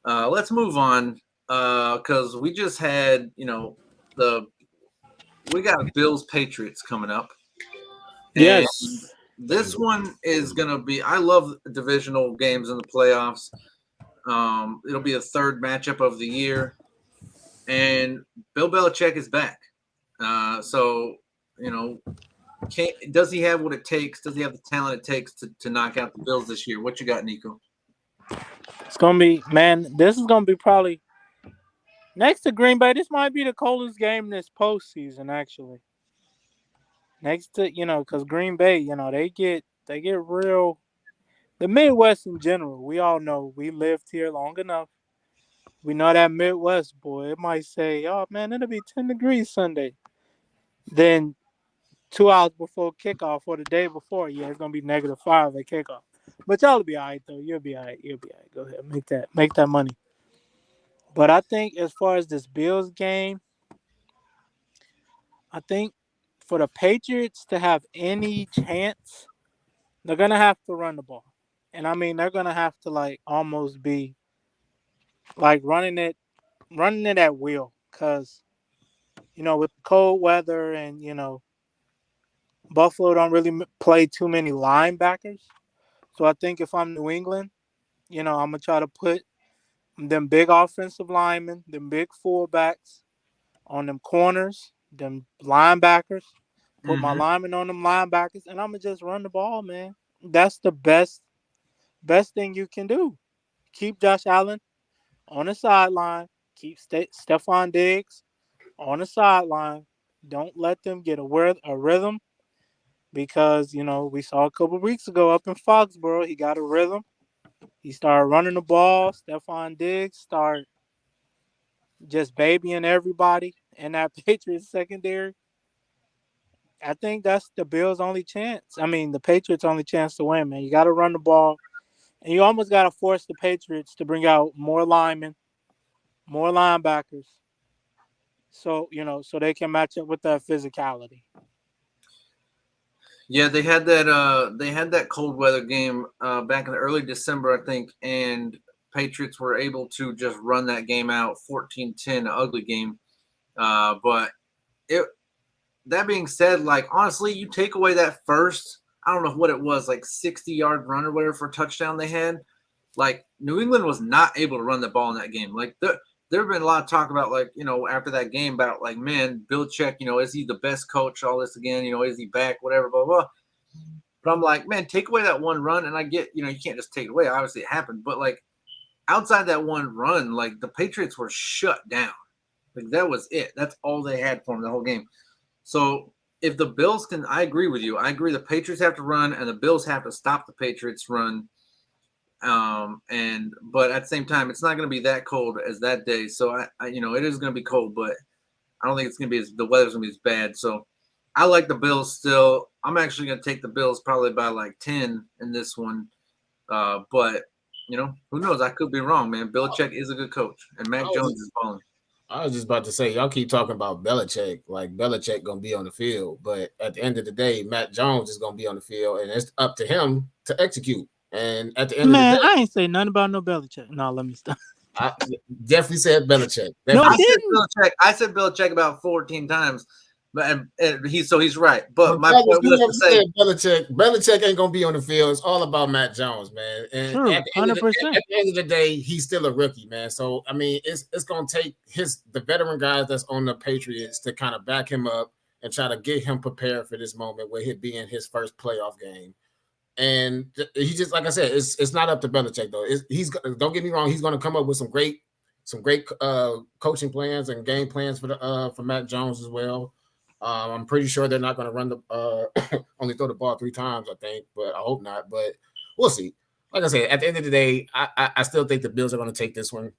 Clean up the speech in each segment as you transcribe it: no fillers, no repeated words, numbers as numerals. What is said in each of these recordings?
Let's move on because we just had, we got Bills-Patriots coming up, and Yes. this one is gonna be. I love divisional games in the playoffs. It'll be the third matchup of the year, and Bill Belichick is back. So you know, does he have what it takes? Does he have the talent it takes to knock out the Bills this year? What you got, Nico? It's gonna be, man. This is gonna be probably next to Green Bay. This might be the coldest game this postseason, actually. Next to because Green Bay, they get real. The Midwest in general, we all know we lived here long enough. We know that Midwest boy. It might say, "Oh man, it'll be 10 degrees Sunday." Then 2 hours before kickoff or the day before, yeah, it's gonna be -5 at kickoff. But y'all will be alright though. You'll be alright. You'll be alright. Go ahead, make that money. But I think as far as this Bills game, I think for the Patriots to have any chance, they're gonna have to run the ball, and I mean they're gonna have to like almost be like running it at will, cause with cold weather and Buffalo don't really play too many linebackers. So I think if I'm New England, I'm gonna try to put them big offensive linemen, them big fullbacks on them corners, them linebackers. Put my Mm-hmm. linemen on them linebackers, and I'm gonna just run the ball, man. That's the best thing you can do. Keep Josh Allen on the sideline. Keep Stephon Diggs on the sideline. Don't let them get a rhythm because we saw a couple weeks ago up in Foxborough, he got a rhythm. He started running the ball. Stephon Diggs started just babying everybody in that Patriots secondary. I think that's the Bills' only chance. I mean, the Patriots' only chance to win, man. You got to run the ball, and you almost got to force the Patriots to bring out more linemen, more linebackers, so they can match up with that physicality. Yeah, they had that cold weather game back in the early December, I think, and Patriots were able to just run that game out 14-10, an ugly game. But it that being said, like honestly, you take away that first, I don't know what it was, like 60-yard run or whatever for a touchdown they had. Like New England was not able to run the ball in that game. Like there have been a lot of talk about like after that game about like man, Belichick, is he the best coach? All this again, is he back? Whatever, blah blah. But I'm like, man, take away that one run, and I get you can't just take it away. Obviously, it happened, but like outside that one run, like the Patriots were shut down. Like that was it. That's all they had for them the whole game. So if the Bills can, I agree with you. I agree the Patriots have to run, and the Bills have to stop the Patriots run. But at the same time, it's not going to be that cold as that day. So it is going to be cold, but I don't think it's going to be the weather's going to be as bad. So I like the Bills still. I'm actually going to take the Bills probably by like 10 in this one. But who knows? I could be wrong, man. Belichick is a good coach, and I Mac was Jones just, is balling. I was just about to say, y'all keep talking about Belichick, like Belichick gonna be on the field, but at the end of the day, Matt Jones is gonna be on the field, and it's up to him to execute. And at the end of the Man, day, I ain't say nothing about no Belichick. No, let me stop. I definitely said Belichick. No, I I Definitely said. said didn't. Belichick. I said Belichick about 14 times, but he's right. But my Regardless, point was whoever to say, said Belichick, Belichick ain't gonna be on the field. It's all about Matt Jones, man. And True, 100%. at the end of the day, he's still a rookie, man. So I mean, it's gonna take the veteran guys that's on the Patriots to kind of back him up and try to get him prepared for this moment where he'd be in his first playoff game. And he just like I said, it's not up to Belichick though. He's don't get me wrong, he's gonna come up with some great coaching plans and game plans for Matt Jones as well. I'm pretty sure they're not going to run only throw the ball 3 times, I think, but I hope not. But we'll see. Like I said, at the end of the day, I still think the Bills are going to take this one,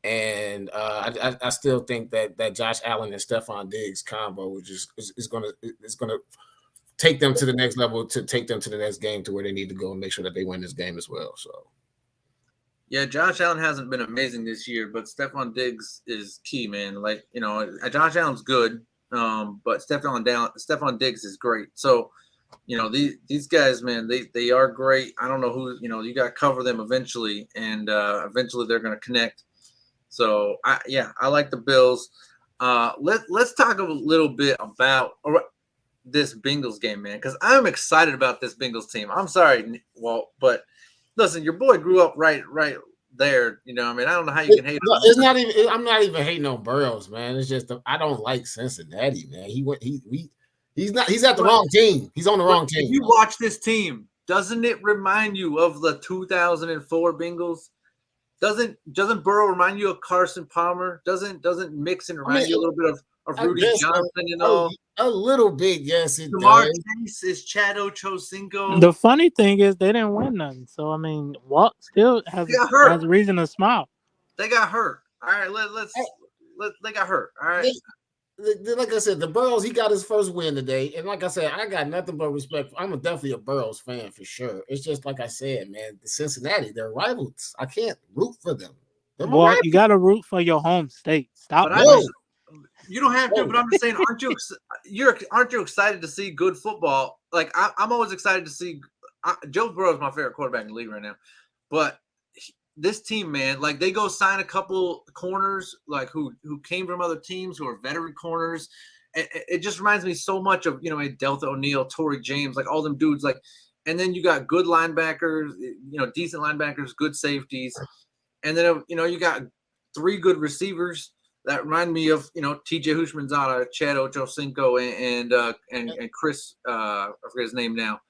and I still think that Josh Allen and Stephon Diggs combo is going to take them to the next level, to take them to the next game, to where they need to go and make sure that they win this game as well. So. yeah, Josh Allen hasn't been amazing this year, but Stephon Diggs is key, man. Like Josh Allen's good, but Stephon Diggs is great. So these guys, man, they are great. I don't know who, you got to cover them eventually, and eventually they're going to connect. So I like the Bills. Let's talk a little bit about this Bengals game, man, because I'm excited about this Bengals team. I'm sorry, Walt, but listen, your boy grew up right there. I mean, I don't know how you can hate on him. It's not even. I'm not even hating on Burrows, man. It's just I don't like Cincinnati, man. He's not. He's at the wrong team. He's on the wrong team. If you watch this team, doesn't it remind you of the 2004 Bengals? Doesn't Burrow remind you of Carson Palmer? Doesn't Mixon remind you a little bit of Rudy Johnson and all? A little bit, yes, it Jamar does. Chase is Chad Ochocinco. The funny thing is they didn't win nothing. So I mean, Walt still has a reason to smile. They got hurt. All right, they got hurt. All right. Like I said, the Burrows, he got his first win today. And like I said, I got nothing but respect. I'm definitely a Burrows fan for sure. It's just like I said, man, the Cincinnati, they're rivals. I can't root for them. Well, you got to root for your home state. Stop. You don't have to, but I'm just saying, aren't you excited to see good football? Like I'm always excited to see. Joe Burrow is my favorite quarterback in the league right now, but this team, man, like they go sign a couple corners, like who came from other teams who are veteran corners. It just reminds me so much of Delta O'Neal, Torrey James, like all them dudes, like, and then you got good linebackers, decent linebackers, good safeties, and then you got three good receivers that remind me of T.J. Houshmandzadeh, Chad Ochocinco, and Chris. I forget his name now.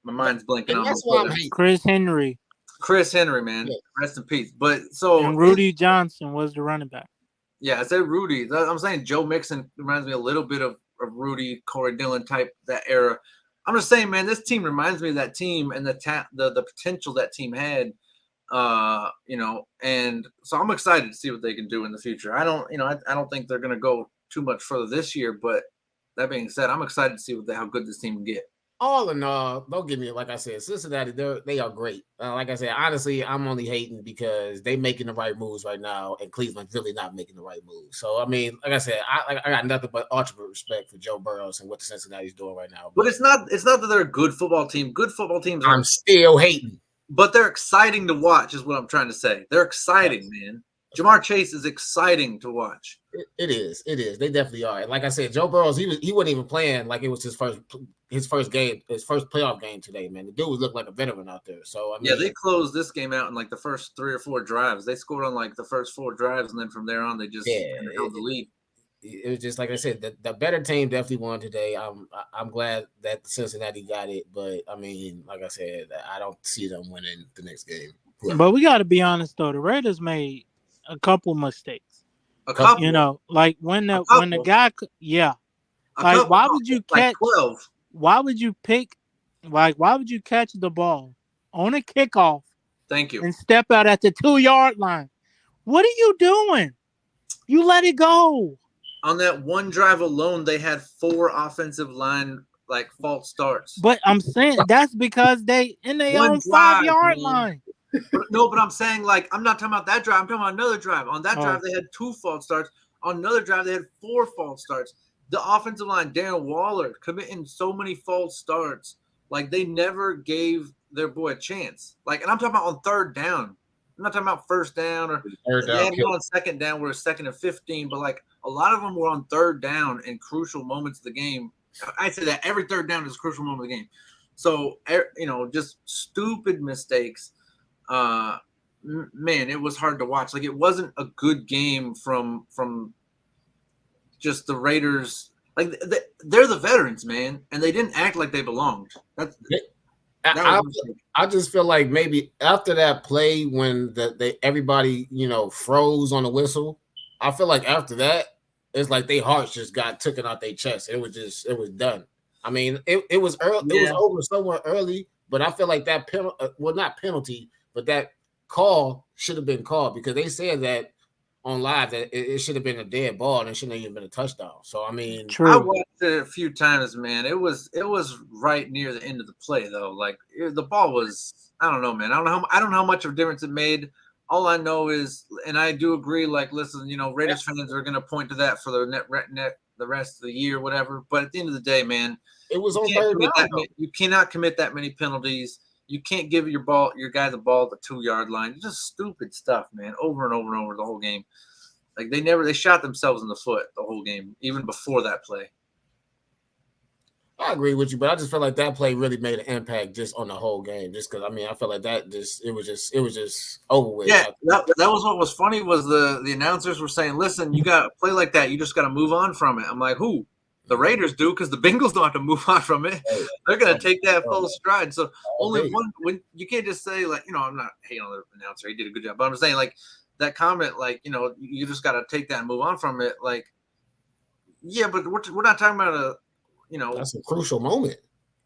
My mind's blanking on him. Chris Henry. Chris Henry, man, rest in peace. But and Rudy Johnson was the running back. Yeah, I said Rudy. I'm saying Joe Mixon reminds me a little bit of Rudy, Corey Dillon type, that era. I'm just saying, man, this team reminds me of that team and the potential that team had. And so I'm excited to see what they can do in the future. I don't think they're going to go too much further this year, but that being said, I'm excited to see how good this team can get. All in all, don't get me, like I said, Cincinnati, they are great. Like I said, honestly, I'm only hating because they making the right moves right now, and Cleveland's really not making the right moves. So, I mean, like I said, I got nothing but ultimate respect for Joe Burrows and what the Cincinnati's doing right now. But it's not that they're a good football team. Good football teams I'm still hating. But they're exciting to watch, is what I'm trying to say. They're exciting, man. Jamar Chase is exciting to watch. It is. They definitely are. And like I said, Joe Burrows, he wasn't even playing like it was his first game, his first playoff game today, man. The dude looked like a veteran out there. So I mean, they closed this game out in like the first 3 or 4 drives. They scored on like the first 4 drives, and then from there on, they just held the lead. It was just like I said, the better team definitely won today. I'm glad that Cincinnati got it, but I mean, like I said, I don't see them winning the next game. But we got to be honest though, the Raiders made a couple mistakes. A couple, like when the guy, like why would you catch? Like 12. Why would you pick? Like why would you catch the ball on a kickoff? Thank you. And step out at the 2-yard line. What are you doing? You let it go. On that one drive alone, they had 4 offensive line false starts. But I'm saying that's because they in their own 5-yard line. But I'm saying, I'm not talking about that drive. I'm talking about another drive. On that drive, they had 2 false starts. On another drive, they had 4 false starts. The offensive line, Darren Waller, committing so many false starts. They never gave their boy a chance. And I'm talking about on 3rd down. I'm not talking about 1st down or they had one on 2nd down where it's 2nd and 15. But a lot of them were on 3rd down in crucial moments of the game. I say that every 3rd down is a crucial moment of the game. So just stupid mistakes. Man, it was hard to watch. It wasn't a good game from just the Raiders. They're the veterans, man, and they didn't act like they belonged. I just feel like maybe after that play when everybody froze on the whistle, I feel like after that it's like their hearts just got taken out their chest. It was done. I mean, it was early. Yeah. It was over somewhere early, but I feel like that not penalty, but that call should have been called because they said that on live that it should have been a dead ball and it shouldn't have even been a touchdown. So I mean, true. I watched it a few times, man. It was right near the end of the play though. The ball was, I don't know, man. I don't know how much of a difference it made. All I know is, and I do agree. Listen, Raiders fans are going to point to that for the the rest of the year, whatever. But at the end of the day, man, It was you on can't third commit down. you cannot commit that many penalties. You can't give your guy the ball at the 2-yard line. It's just stupid stuff, man, over and over and over the whole game. Like they shot themselves in the foot the whole game, even before that play. I agree with you, but I just feel like that play really made an impact just on the whole game. Just because I felt like that it was just over with. Yeah, that was what was funny was the announcers were saying, "Listen, you got to play like that. You just got to move on from it." I'm like, "Who? The Raiders do, because the Bengals don't have to move on from it. They're going to take that full stride." So only one. When you can't just say like, I'm not hating on the announcer. He did a good job, but I'm saying like that comment, like you just got to take that and move on from it. Like, yeah, but we're not talking about that's a crucial moment.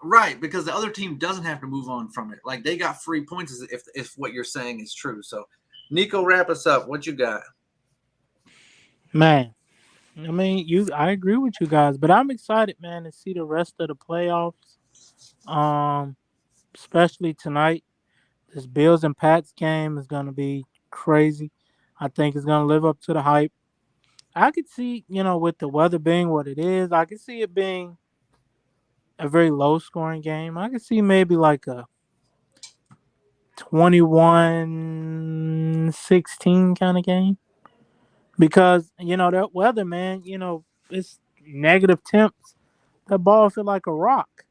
Right, because the other team doesn't have to move on from it. Like they got free points if what you're saying is true. So, Nico, wrap us up. What you got? Man, I agree with you guys, but I'm excited, man, to see the rest of the playoffs. Especially tonight. This Bills and Pats game is gonna be crazy. I think it's gonna live up to the hype. I could see, with the weather being what it is, I could see it being a very low scoring game. I could see maybe like a 21-16 kind of game. Because, that weather, man, it's negative temps. That ball feel like a rock,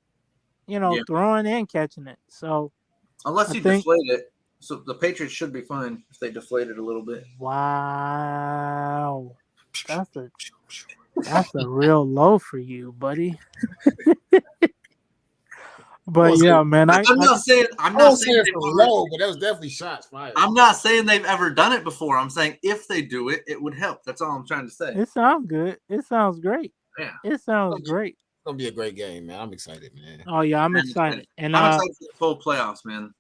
Yeah. throwing and catching it. So Unless I you think, deflate it, so the Patriots should be fine if they deflate it a little bit. wow. That's a real low for you, buddy. But yeah, man, I'm not saying it's low, but that was definitely shots fired. I'm not saying they've ever done it before. I'm saying if they do it, it would help. That's all I'm trying to say. It sounds good. It sounds great. Yeah, it sounds great. It's gonna be a great game, man. I'm excited, man. Oh yeah, I'm excited. And I'm excited for the full playoffs, man.